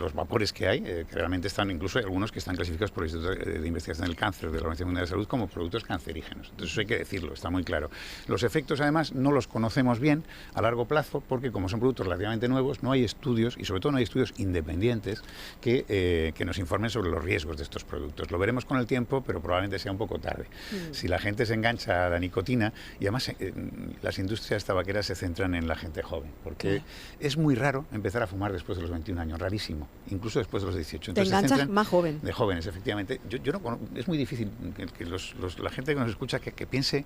los vapores que hay, que realmente están, incluso hay algunos que están clasificados por el Instituto de Investigación del Cáncer de la Organización Mundial de Salud como productos cancerígenos. Entonces eso hay que decirlo, está muy claro. Los efectos, además, no los conocemos bien a largo plazo porque como son productos relativamente nuevos, no hay estudios, y sobre todo no hay estudios independientes que nos informen sobre los riesgos de estos productos. Lo veremos con el tiempo, pero probablemente sea un poco tarde. Si la gente se engancha a la nicotina, y además las industrias tabaqueras se centran en la gente joven, porque es muy raro empezar a fumar después de los 21 años, rarísimo, incluso después de los 18. Entonces, te enganchas más joven. De jóvenes, efectivamente. Yo no, es muy difícil que la gente que nos escucha que piense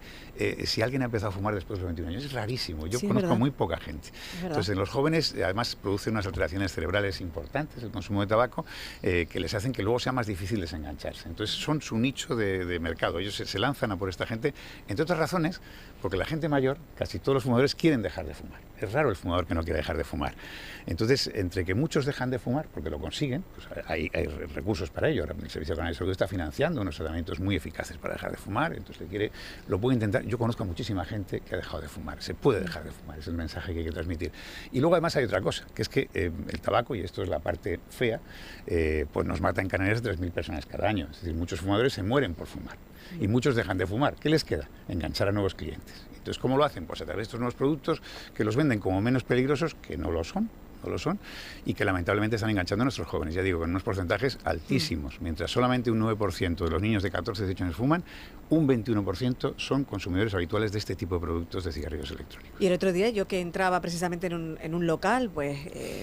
si alguien ha empezado a fumar después de los 21 años. Es rarísimo. Yo conozco muy poca gente. Entonces, en los jóvenes, además, produce unas alteraciones cerebrales importantes el consumo de tabaco que les hacen que luego sea más difícil desengancharse. Entonces, son su nicho de mercado. Ellos se lanzan a por esta gente, entre otras razones, porque la gente mayor, casi todos los fumadores quieren dejar de fumar. Es raro el fumador que no quiera dejar de fumar. Entonces, entre que muchos dejan de fumar, porque lo consiguen, pues hay recursos para ello. Ahora el Servicio Canario de Salud está financiando unos tratamientos muy eficaces para dejar de fumar, entonces lo puede intentar. Yo conozco a muchísima gente que ha dejado de fumar. Se puede dejar de fumar, es el mensaje que hay que transmitir. Y luego además hay otra cosa, que es que el tabaco, y esto es la parte fea, pues nos mata en Canarias a 3.000 personas cada año. Es decir, muchos fumadores se mueren por fumar y muchos dejan de fumar. ¿Qué les queda? Enganchar a nuevos clientes. Entonces, ¿cómo lo hacen? Pues a través de estos nuevos productos que los venden como menos peligrosos, que no lo son, y que lamentablemente están enganchando a nuestros jóvenes, ya digo, con unos porcentajes altísimos. Mientras solamente un 9% de los niños de 14 a 18 años fuman, un 21% son consumidores habituales de este tipo de productos de cigarrillos electrónicos. Y el otro día yo que entraba precisamente en un local, pues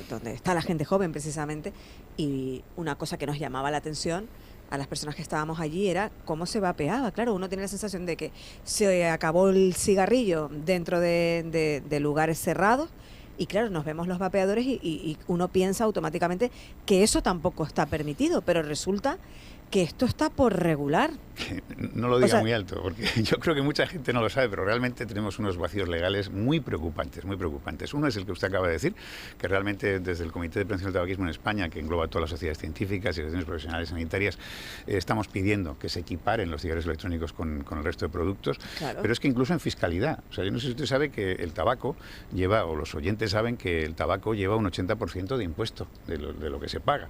donde está la gente joven precisamente, y una cosa que nos llamaba la atención a las personas que estábamos allí era cómo se vapeaba. Claro, uno tiene la sensación de que se acabó el cigarrillo dentro de lugares cerrados, y claro, nos vemos los vapeadores y uno piensa automáticamente que eso tampoco está permitido, pero resulta que esto está por regular. No lo diga muy alto, porque yo creo que mucha gente no lo sabe, pero realmente tenemos unos vacíos legales muy preocupantes, muy preocupantes. Uno es el que usted acaba de decir, que realmente desde el Comité de Prevención del Tabaquismo en España, que engloba todas las sociedades científicas y asociaciones profesionales sanitarias, estamos pidiendo que se equiparen los cigarrillos electrónicos con el resto de productos, pero es que incluso en fiscalidad, o sea, yo no sé si usted sabe que el tabaco lleva, o los oyentes saben que el tabaco lleva un 80% de impuesto de lo que se paga.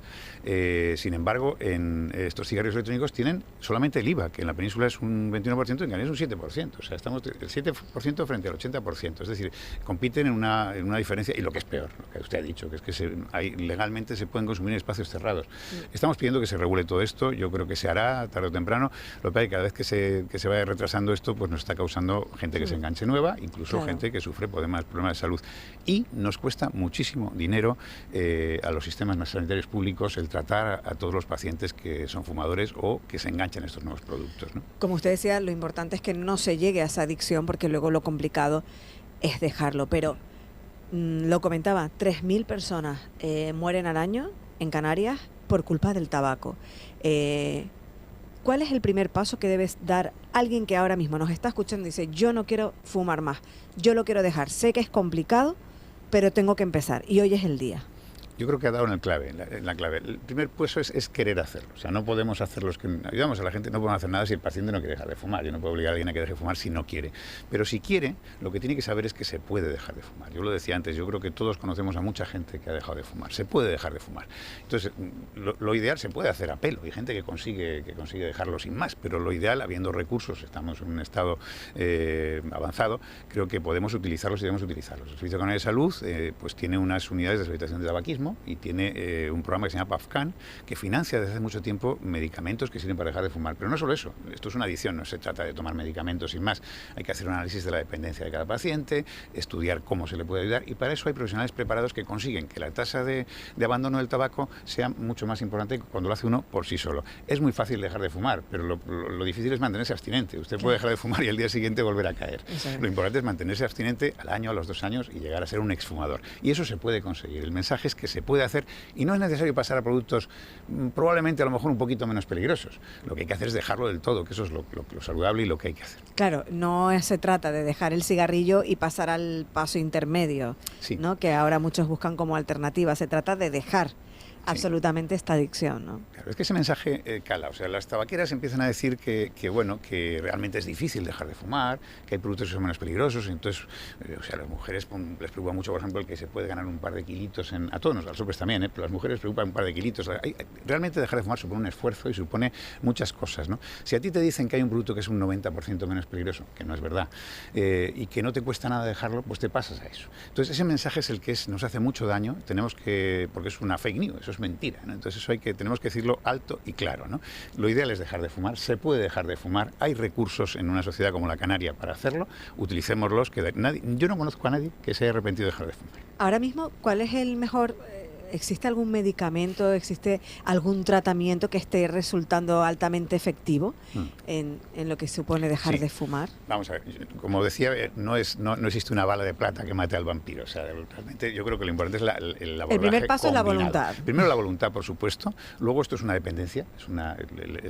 Sin embargo, en estos cigarrillos electrónicos tienen solamente el IVA, que en la península es un 21% y en Canarias es un 7%. O sea, estamos el 7% frente al 80%. Es decir, compiten en una diferencia, y lo que es peor, lo que usted ha dicho, que es que legalmente se pueden consumir en espacios cerrados. Estamos pidiendo que se regule todo esto. Yo creo que se hará tarde o temprano. Lo que pasa es que cada vez que se vaya retrasando esto, pues nos está causando gente que se enganche nueva, incluso gente que sufre problemas de salud. Y nos cuesta muchísimo dinero a los sistemas sanitarios públicos el tratar a todos los pacientes que son fumadores o que se enganchan a estos nuevos productos, ¿no? Como usted decía, lo importante es que no se llegue a esa adicción, porque luego lo complicado es dejarlo. Pero lo comentaba, 3.000 personas mueren al año en Canarias por culpa del tabaco. ¿Cuál es el primer paso que debe dar alguien que ahora mismo nos está escuchando y dice, yo no quiero fumar más, yo lo quiero dejar, sé que es complicado, pero tengo que empezar y hoy es el día? Yo creo que ha dado en la clave. El primer paso es querer hacerlo. O sea, no podemos hacer los que ayudamos a la gente, no podemos hacer nada si el paciente no quiere dejar de fumar. Yo no puedo obligar a alguien a que deje de fumar si no quiere. Pero si quiere, lo que tiene que saber es que se puede dejar de fumar. Yo lo decía antes, yo creo que todos conocemos a mucha gente que ha dejado de fumar. Se puede dejar de fumar. Entonces, lo ideal se puede hacer a pelo. Hay gente que consigue dejarlo sin más, pero lo ideal, habiendo recursos, estamos en un estado avanzado, creo que podemos utilizarlos y debemos utilizarlos. El Servicio Canario de Salud pues tiene unas unidades de deshabitación de tabaquismo y tiene un programa que se llama PAFCAN, que financia desde hace mucho tiempo medicamentos que sirven para dejar de fumar. Pero no solo eso, esto es una adicción, no se trata de tomar medicamentos sin más. Hay que hacer un análisis de la dependencia de cada paciente, estudiar cómo se le puede ayudar, y para eso hay profesionales preparados que consiguen que la tasa de abandono del tabaco sea mucho más importante que cuando lo hace uno por sí solo. Es muy fácil dejar de fumar, pero lo difícil es mantenerse abstinente. Usted puede dejar de fumar y al día siguiente volver a caer. Lo importante es mantenerse abstinente al año, a los 2 años, y llegar a ser un exfumador. Y eso se puede conseguir. El mensaje es que se puede hacer, y no es necesario pasar a productos probablemente a lo mejor un poquito menos peligrosos. Lo que hay que hacer es dejarlo del todo, que eso es lo saludable y lo que hay que hacer. Claro, no se trata de dejar el cigarrillo y pasar al paso intermedio, ¿no? Que ahora muchos buscan como alternativa. Se trata de dejar absolutamente esta adicción, ¿no? Claro, es que ese mensaje cala. O sea, las tabaqueras empiezan a decir bueno, que realmente es difícil dejar de fumar, que hay productos que son menos peligrosos. Entonces, o sea, a las mujeres les preocupa mucho, por ejemplo, el que se puede ganar un par de kilitos a todos, a los hombres también, pero a las mujeres les preocupa un par de kilitos. Realmente dejar de fumar supone un esfuerzo y supone muchas cosas, ¿no? Si a ti te dicen que hay un producto que es un 90% menos peligroso, que no es verdad, y que no te cuesta nada dejarlo, pues te pasas a eso. Entonces, ese mensaje es el que nos hace mucho daño, porque es una fake news, eso es mentira, ¿no? Entonces eso tenemos que decirlo alto y claro, ¿no? Lo ideal es dejar de fumar, se puede dejar de fumar, hay recursos en una sociedad como la canaria para hacerlo, utilicémoslos, yo no conozco a nadie que se haya arrepentido de dejar de fumar. Ahora mismo, ¿cuál es el mejor? ¿Existe algún medicamento, existe algún tratamiento que esté resultando altamente efectivo en lo que supone dejar de fumar? Vamos a ver, como decía, no existe una bala de plata que mate al vampiro. O sea, realmente yo creo que lo importante es el abordaje. El primer paso es la voluntad. Primero la voluntad, por supuesto. Luego esto es una dependencia, es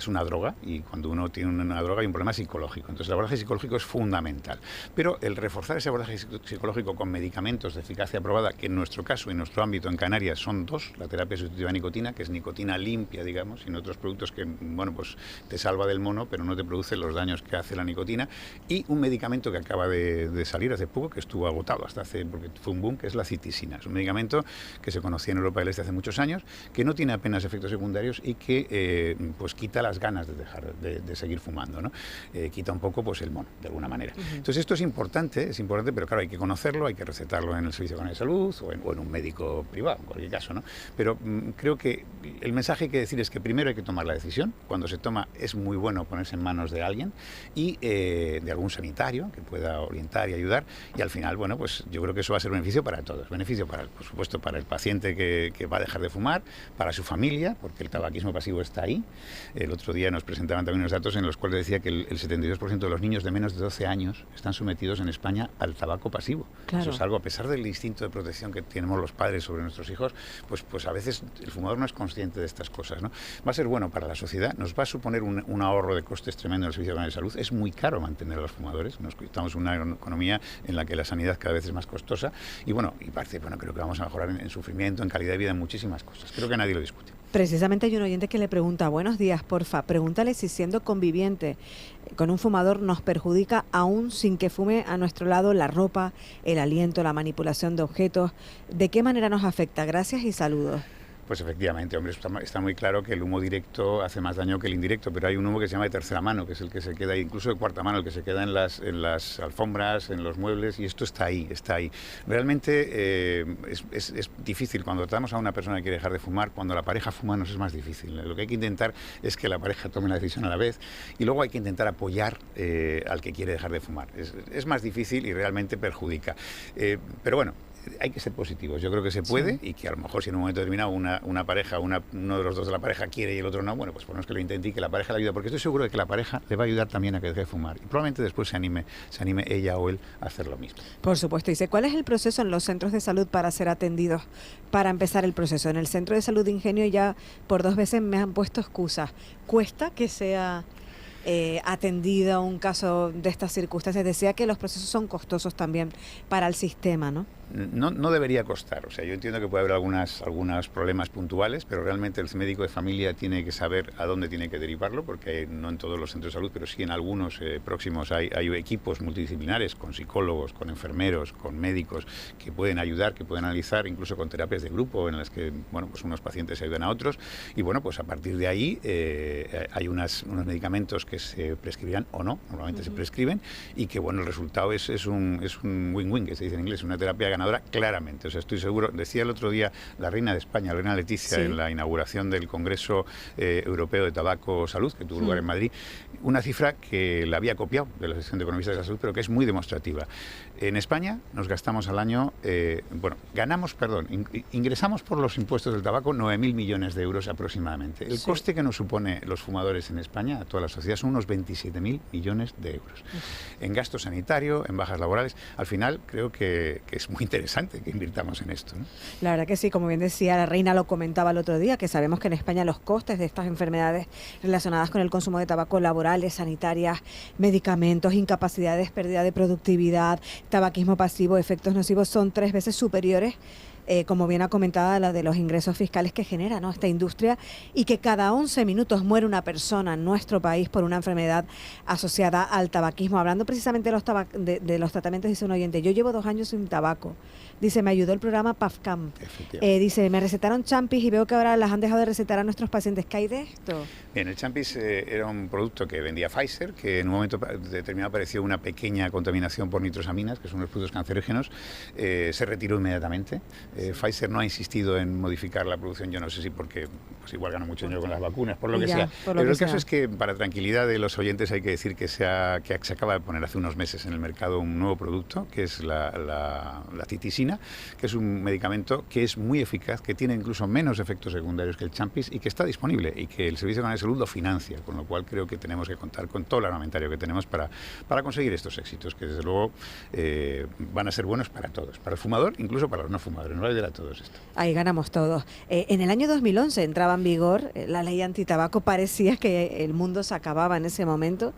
una droga, y cuando uno tiene una droga hay un problema psicológico. Entonces el abordaje psicológico es fundamental. Pero el reforzar ese abordaje psicológico con medicamentos de eficacia probada, que en nuestro caso y en nuestro ámbito en Canarias son dos: la terapia sustitutiva de nicotina, que es nicotina limpia, digamos, y otros productos que, bueno, pues te salva del mono, pero no te produce los daños que hace la nicotina, y un medicamento que acaba de salir hace poco, que estuvo agotado porque fue un boom, que es la citisina. Es un medicamento que se conocía en Europa del Este hace muchos años, que no tiene apenas efectos secundarios y que pues quita las ganas de dejar de seguir fumando, ¿no? Quita un poco pues el mono, de alguna manera. Entonces esto es importante, pero claro, hay que conocerlo, hay que recetarlo en el Servicio Canario de Salud o en un médico privado, en cualquier caso, ¿no? Pero creo que el mensaje que hay que decir es que primero hay que tomar la decisión. Cuando se toma es muy bueno ponerse en manos de alguien y de algún sanitario que pueda orientar y ayudar, y al final, bueno, pues yo creo que eso va a ser beneficio para todos. Beneficio, por supuesto, para el paciente que va a dejar de fumar, para su familia, porque el tabaquismo pasivo está ahí. El otro día nos presentaban también unos datos en los cuales decía que el 72% de los niños de menos de 12 años están sometidos en España al tabaco pasivo. Claro. Eso es algo, a pesar del instinto de protección que tenemos los padres sobre nuestros hijos, pues a veces el fumador no es consciente de estas cosas, ¿no? Va a ser bueno para la sociedad, nos va a suponer un ahorro de costes tremendo en el Servicio Canario de Salud. Es muy caro mantener a los fumadores, estamos en una economía en la que la sanidad cada vez es más costosa y creo que vamos a mejorar en sufrimiento, en calidad de vida, en muchísimas cosas. Creo que nadie lo discute. Precisamente hay un oyente que le pregunta: buenos días, porfa, pregúntale si siendo conviviente con un fumador nos perjudica aún sin que fume a nuestro lado la ropa, el aliento, la manipulación de objetos. ¿De qué manera nos afecta? Gracias y saludos. Pues efectivamente, hombre, está muy claro que el humo directo hace más daño que el indirecto, pero hay un humo que se llama de tercera mano, que es el que se queda, incluso de cuarta mano, el que se queda en las alfombras, en los muebles, y esto está ahí. Realmente es difícil cuando tratamos a una persona que quiere dejar de fumar. Cuando la pareja fuma nos es más difícil. Lo que hay que intentar es que la pareja tome la decisión a la vez, y luego hay que intentar apoyar al que quiere dejar de fumar. Es más difícil y realmente perjudica. Pero bueno, hay que ser positivos. Yo creo que se puede, y que a lo mejor si en un momento determinado una pareja, uno de los dos de la pareja quiere y el otro no, bueno, pues por lo menos que lo intente y que la pareja le ayude, porque estoy seguro de que la pareja le va a ayudar también a que deje de fumar, y probablemente después se anime ella o él a hacer lo mismo. Por supuesto. Dice: ¿cuál es el proceso en los centros de salud para ser atendidos? Para empezar el proceso, en el Centro de Salud de Ingenio ya por 2 veces me han puesto excusas. ¿Cuesta que sea atendido un caso de estas circunstancias? Decía que los procesos son costosos también para el sistema, ¿no? No debería costar. O sea, yo entiendo que puede haber algunos problemas puntuales, pero realmente el médico de familia tiene que saber a dónde tiene que derivarlo, porque no en todos los centros de salud, pero sí en algunos próximos hay equipos multidisciplinares con psicólogos, con enfermeros, con médicos que pueden ayudar, que pueden analizar, incluso con terapias de grupo en las que, bueno, pues unos pacientes ayudan a otros, y bueno, pues a partir de ahí hay unos medicamentos que se prescribirán o no, normalmente se prescriben, y que, bueno, el resultado es un win-win, que se dice en inglés, una terapia ganadora claramente. O sea, estoy seguro. Decía el otro día la reina de España, la reina Leticia, en la inauguración del Congreso Europeo de Tabaco Salud, que tuvo lugar en Madrid, una cifra que la había copiado de la Asociación de Economistas de la Salud, pero que es muy demostrativa. En España nos gastamos al año, ingresamos por los impuestos del tabaco 9.000 millones de euros aproximadamente. El coste que nos supone los fumadores en España, a toda la sociedad, son unos 27.000 millones de euros. En gasto sanitario, en bajas laborales. Al final creo que es muy interesante que invirtamos en esto, ¿no? La verdad que sí, como bien decía la reina, lo comentaba el otro día, que sabemos que en España los costes de estas enfermedades relacionadas con el consumo de tabaco, laborales, sanitarias, medicamentos, incapacidades, pérdida de productividad, tabaquismo pasivo, efectos nocivos, son 3 veces superiores como bien ha comentado, la de los ingresos fiscales que genera, ¿no?, esta industria, y que cada 11 minutos muere una persona en nuestro país por una enfermedad asociada al tabaquismo. Hablando precisamente de los tratamientos, dice un oyente, yo llevo 2 años sin tabaco. Dice, me ayudó el programa PAFCAM. Dice, me recetaron champis y veo que ahora las han dejado de recetar a nuestros pacientes. ¿Qué hay de esto? Bien, el champis era un producto que vendía Pfizer, que en un momento determinado apareció una pequeña contaminación por nitrosaminas, que son unos productos cancerígenos. Se retiró inmediatamente. Pfizer no ha insistido en modificar la producción, yo no sé si porque pues igual ganó mucho dinero con las vacunas, por lo que sea. Pero el caso es que, para tranquilidad de los oyentes, hay que decir que se acaba de poner hace unos meses en el mercado un nuevo producto, que es la titisina, que es un medicamento que es muy eficaz, que tiene incluso menos efectos secundarios que el champis y que está disponible y que el Servicio Nacional de Salud lo financia, con lo cual creo que tenemos que contar con todo el armamentario que tenemos para conseguir estos éxitos, que desde luego van a ser buenos para todos, para el fumador, incluso para los no fumadores, no ayudará a todos esto. Ahí ganamos todos. En el año 2011 entraba en vigor la ley antitabaco, parecía que el mundo se acababa en ese momento.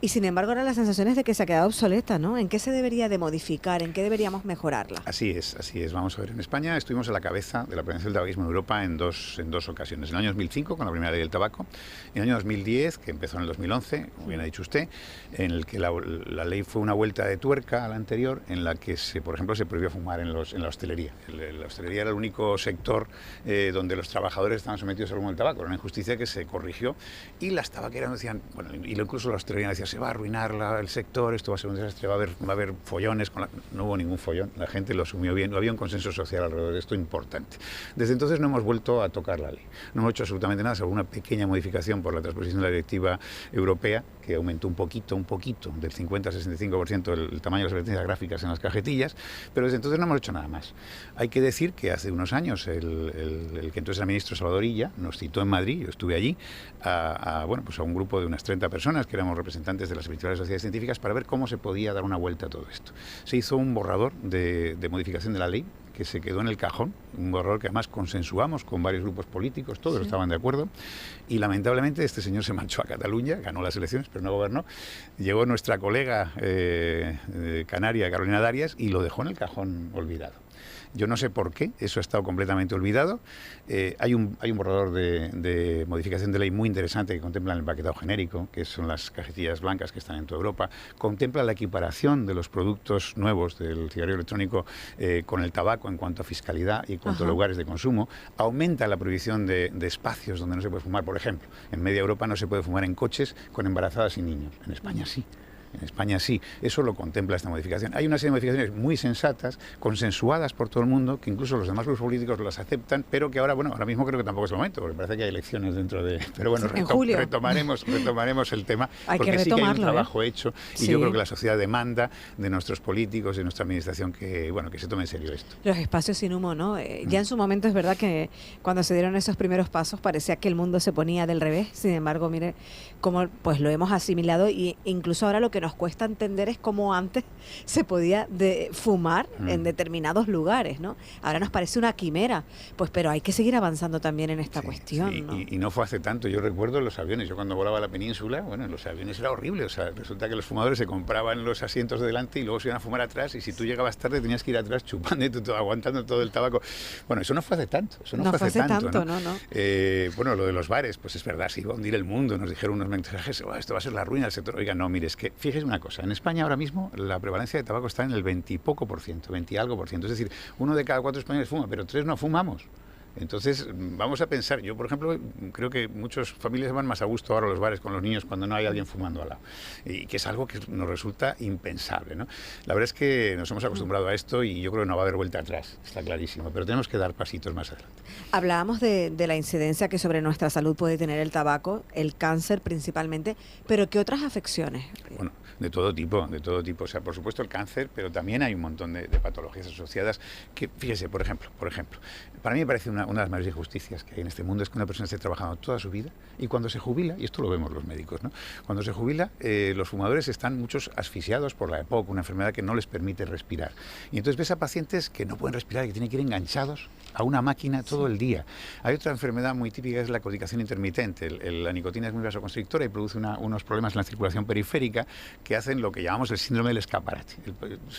Y sin embargo ahora la sensación es de que se ha quedado obsoleta, ¿no? ¿En qué se debería de modificar? ¿En qué deberíamos mejorarla? Así es. Vamos a ver, en España estuvimos a la cabeza de la prevención del tabaquismo en Europa en dos ocasiones. En el año 2005, con la primera ley del tabaco, en el año 2010, que empezó en el 2011, como bien ha dicho usted, en el que la ley fue una vuelta de tuerca a la anterior, en la que, por ejemplo, se prohibió fumar en la hostelería. La hostelería era el único sector donde los trabajadores estaban sometidos al humo del tabaco. Era una injusticia que se corrigió y las tabaqueras decían, bueno, y incluso la hostelería decía, se va a arruinar el sector, esto va a ser un desastre, va a haber follones. No hubo ningún follón, la gente lo asumió bien, había un consenso social alrededor de esto importante. Desde entonces no hemos vuelto a tocar la ley, no hemos hecho absolutamente nada, salvo una pequeña modificación por la transposición de la directiva europea, que aumentó un poquito, del 50 al 65% el tamaño de las advertencias gráficas en las cajetillas, pero desde entonces no hemos hecho nada más. Hay que decir que hace unos años el que entonces era ministro, Salvador Illa, nos citó en Madrid, yo estuve allí, a un grupo de unas 30 personas que éramos representantes de las principales sociedades científicas para ver cómo se podía dar una vuelta a todo esto. Se hizo un borrador de modificación de la ley que se quedó en el cajón, un borrador que además consensuamos con varios grupos políticos, todos estaban de acuerdo, y lamentablemente este señor se marchó a Cataluña, ganó las elecciones, pero no gobernó. Llegó nuestra colega canaria, Carolina Darias, y lo dejó en el cajón olvidado. Yo no sé por qué, eso ha estado completamente olvidado. Hay un borrador de modificación de ley muy interesante que contempla el empaquetado genérico, que son las cajetillas blancas que están en toda Europa. Contempla la equiparación de los productos nuevos del cigarrillo electrónico con el tabaco en cuanto a fiscalidad y en cuanto a lugares de consumo. Aumenta la prohibición de espacios donde no se puede fumar. Por ejemplo, en media Europa no se puede fumar en coches con embarazadas y niños. En España sí. En España sí, eso lo contempla esta modificación. Hay una serie de modificaciones muy sensatas, consensuadas por todo el mundo, que incluso los demás grupos políticos las aceptan, pero que ahora mismo creo que tampoco es el momento, porque parece que hay elecciones dentro de... Pero bueno, retomaremos el tema, porque sí que hay un trabajo hecho, y yo creo que la sociedad demanda de nuestros políticos, de nuestra administración, que se tome en serio esto. Los espacios sin humo, ¿no? Ya en su momento es verdad que cuando se dieron esos primeros pasos parecía que el mundo se ponía del revés, sin embargo, mire cómo pues lo hemos asimilado, e incluso ahora lo que nos cuesta entender es cómo antes se podía fumar en determinados lugares, ¿no? Ahora nos parece una quimera, pues, pero hay que seguir avanzando también en esta cuestión, sí. ¿no? Y no fue hace tanto, yo recuerdo los aviones, yo cuando volaba a la península, en los aviones era horrible, o sea, resulta que los fumadores se compraban los asientos de delante y luego se iban a fumar atrás, y si tú llegabas tarde tenías que ir atrás chupando y aguantando todo el tabaco. Bueno, eso no fue hace tanto, no fue hace tanto, ¿no? Lo de los bares, pues es verdad, se iba a hundir el mundo, nos dijeron unos mensajes, esto va a ser la ruina del sector. Oiga, no, mire, es que fíjese una cosa, en España ahora mismo la prevalencia de tabaco está en el 20 y poco por ciento, 20 y algo por ciento, es decir, 1 de cada 4 españoles fuma, pero 3 no fumamos. Entonces, vamos a pensar, yo por ejemplo creo que muchas familias van más a gusto ahora a los bares con los niños cuando no hay alguien fumando al lado, y que es algo que nos resulta impensable, ¿no? La verdad es que nos hemos acostumbrado a esto y yo creo que no va a haber vuelta atrás, está clarísimo, pero tenemos que dar pasitos más adelante. Hablábamos de la incidencia que sobre nuestra salud puede tener el tabaco, el cáncer principalmente, pero ¿qué otras afecciones? Bueno, de todo tipo, o sea, por supuesto el cáncer, pero también hay un montón de patologías asociadas que, fíjese, por ejemplo, para mí me parece una una de las mayores injusticias que hay en este mundo es que una persona esté trabajando toda su vida y cuando se jubila, y esto lo vemos los médicos, ¿no? Cuando se jubila, los fumadores están muchos asfixiados por la EPOC, una enfermedad que no les permite respirar. Y entonces ves a pacientes que no pueden respirar y que tienen que ir enganchados a una máquina todo el día. Hay otra enfermedad muy típica, es la claudicación intermitente. La nicotina es muy vasoconstrictora y produce unos problemas en la circulación periférica que hacen lo que llamamos el síndrome del escaparate.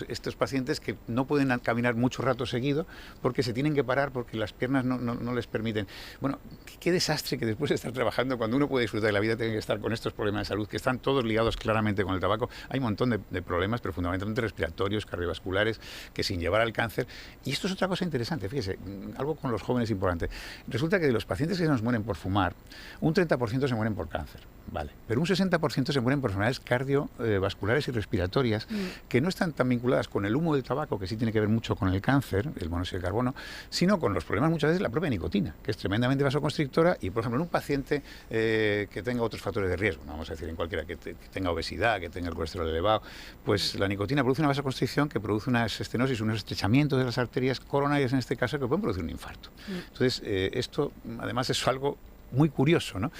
Estos pacientes que no pueden caminar mucho rato seguido porque se tienen que parar porque las piernas no les permiten. Bueno, qué desastre que después de estar trabajando, cuando uno puede disfrutar de la vida, tiene que estar con estos problemas de salud que están todos ligados claramente con el tabaco. Hay un montón de problemas, pero fundamentalmente respiratorios, cardiovasculares, que sin llevar al cáncer. Y esto es otra cosa interesante, fíjese, algo con los jóvenes importante. Resulta que de los pacientes que se nos mueren por fumar, un 30% se mueren por cáncer, vale, pero un 60% se mueren por enfermedades cardiovasculares y respiratorias que no están tan vinculadas con el humo del tabaco, que sí tiene que ver mucho con el cáncer, el monóxido de carbono, sino con los problemas muchas veces de la propia nicotina, que es tremendamente vasoconstrictora y, por ejemplo, en un paciente que tenga otros factores de riesgo, vamos a decir en cualquiera, que tenga obesidad, que tenga el colesterol elevado, pues la nicotina produce una vasoconstricción que produce unas estenosis, unos estrechamientos de las arterias coronarias en este caso, que pueden producir un infarto. Entonces, esto además es algo muy curioso, ¿no?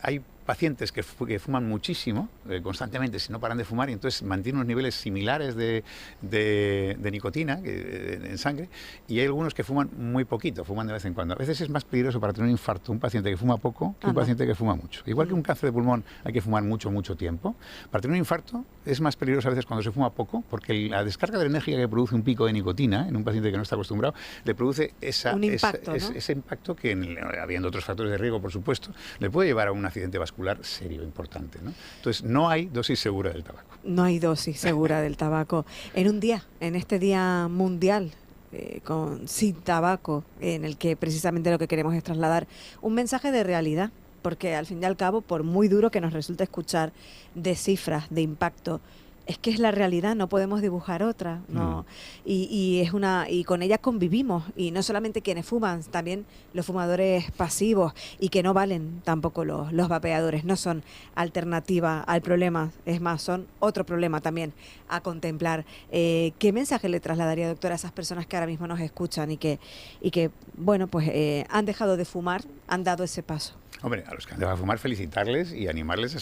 Hay pacientes que fuman muchísimo, constantemente, si no paran de fumar, y entonces mantienen unos niveles similares de nicotina en sangre, y hay algunos que fuman muy poquito, fuman de vez en cuando. A veces es más peligroso para tener un infarto un paciente que fuma poco que un paciente que fuma mucho. Igual que un cáncer de pulmón hay que fumar mucho tiempo. Para tener un infarto es más peligroso a veces cuando se fuma poco, porque la descarga de energía que produce un pico de nicotina en un paciente que no está acostumbrado, le produce ese impacto que, habiendo otros factores de riesgo, por supuesto, le puede llevar a un accidente vascular serio, importante, ¿no? Entonces, no hay dosis segura del tabaco. No hay dosis segura del tabaco. En este día mundial sin tabaco, en el que precisamente lo que queremos es trasladar un mensaje de realidad, porque al fin y al cabo, por muy duro que nos resulte escuchar de cifras, de impacto, es que es la realidad, no podemos dibujar otra, ¿no? Y con ella convivimos, y no solamente quienes fuman, también los fumadores pasivos, y que no valen tampoco los vapeadores, no son alternativa al problema, es más, son otro problema también a contemplar. ¿Qué mensaje le trasladaría, doctora, a esas personas que ahora mismo nos escuchan y que bueno, pues han dejado de fumar, han dado ese paso? Hombre, a los que han dejado de fumar, felicitarles y animarles a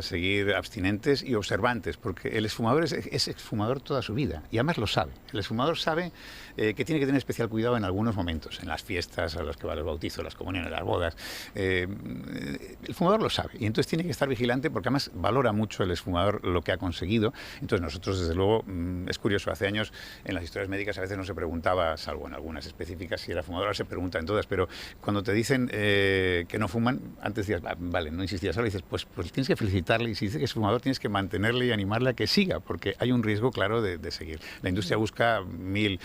seguir abstinentes y observantes, porque el exfumador es exfumador toda su vida y además lo sabe. El exfumador sabe que tiene que tener especial cuidado en algunos momentos, en las fiestas a las que va los bautizos, las comuniones, las bodas. El fumador lo sabe y entonces tiene que estar vigilante, porque además valora mucho el exfumador lo que ha conseguido. Entonces nosotros, desde luego, es curioso, hace años en las historias médicas a veces no se preguntaba, salvo en algunas específicas, si era fumador. Ahora se pregunta en todas, pero cuando te dicen que no fuman, antes decías, vale, no insistías, ahora dices, pues tienes que felicitarle, y si dice que es fumador tienes que mantenerle y animarle a que siga, porque hay un riesgo claro de seguir. La industria busca mil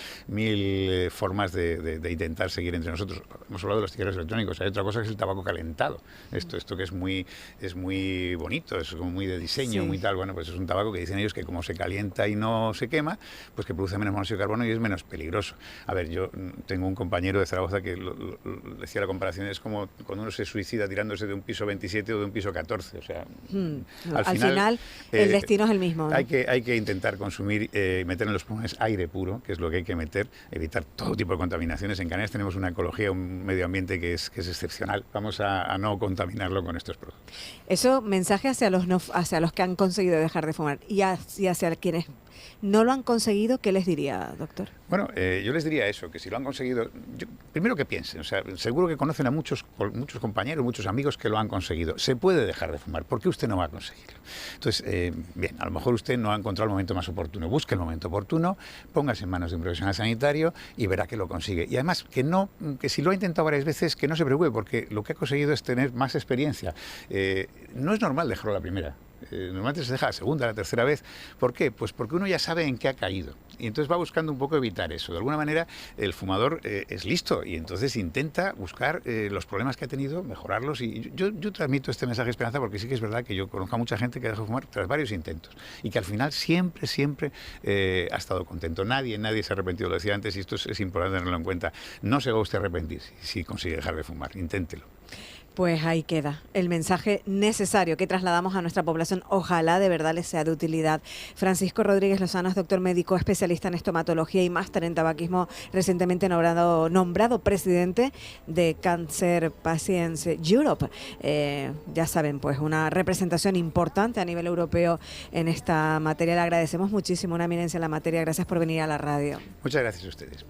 formas de intentar seguir entre nosotros. Hemos hablado de los cigarros electrónicos, hay otra cosa que es el tabaco calentado. Esto que es muy bonito, es como muy de diseño, muy tal. Bueno, pues es un tabaco que dicen ellos que como se calienta y no se quema, pues que produce menos monóxido de carbono y es menos peligroso. A ver, yo tengo un compañero de Zaragoza que decía la comparación, es como cuando uno se suicida tirándose de un piso 27 o de un piso 14. O sea, al final el destino es el mismo, ¿no? Hay que intentar consumir, meter en los pulmones aire puro, que es lo que hay que meter, evitar todo tipo de contaminaciones. En Canarias tenemos una ecología, un medio ambiente que es excepcional. Vamos a no contaminarlo con estos productos. Eso, mensaje hacia los que han conseguido dejar de fumar, y hacia quienes no lo han conseguido, ¿qué les diría, doctor? Bueno, yo les diría eso, que si lo han conseguido, primero que piensen, o sea, seguro que conocen a muchos compañeros, muchos amigos que lo han conseguido. Se puede dejar de fumar, ¿por qué usted no va a conseguirlo? Entonces, bien, a lo mejor usted no ha encontrado el momento más oportuno. Busque el momento oportuno, póngase en manos de un profesional sanitario y verá que lo consigue. Y además, que si lo ha intentado varias veces, que no se preocupe, porque lo que ha conseguido es tener más experiencia. No es normal dejarlo a la primera. Normalmente se deja la segunda, la tercera vez. ¿Por qué? Pues porque uno ya sabe en qué ha caído. Y entonces va buscando un poco evitar eso. De alguna manera, el fumador es listo y entonces intenta buscar los problemas que ha tenido, mejorarlos. Y yo transmito este mensaje de esperanza, porque sí que es verdad que yo conozco a mucha gente que ha dejado de fumar tras varios intentos y que al final siempre ha estado contento. Nadie se ha arrepentido, lo decía antes, y esto es importante tenerlo en cuenta. No se va usted a arrepentir si consigue dejar de fumar. Inténtelo. Pues ahí queda el mensaje necesario que trasladamos a nuestra población. información. Ojalá de verdad les sea de utilidad. Francisco Rodríguez Lozano es doctor médico, especialista en estomatología y máster en tabaquismo, recientemente nombrado presidente de Cancer Patients Europe. Ya saben, pues una representación importante a nivel europeo en esta materia. Le agradecemos muchísimo, una eminencia en la materia. Gracias por venir a la radio. Muchas gracias a ustedes.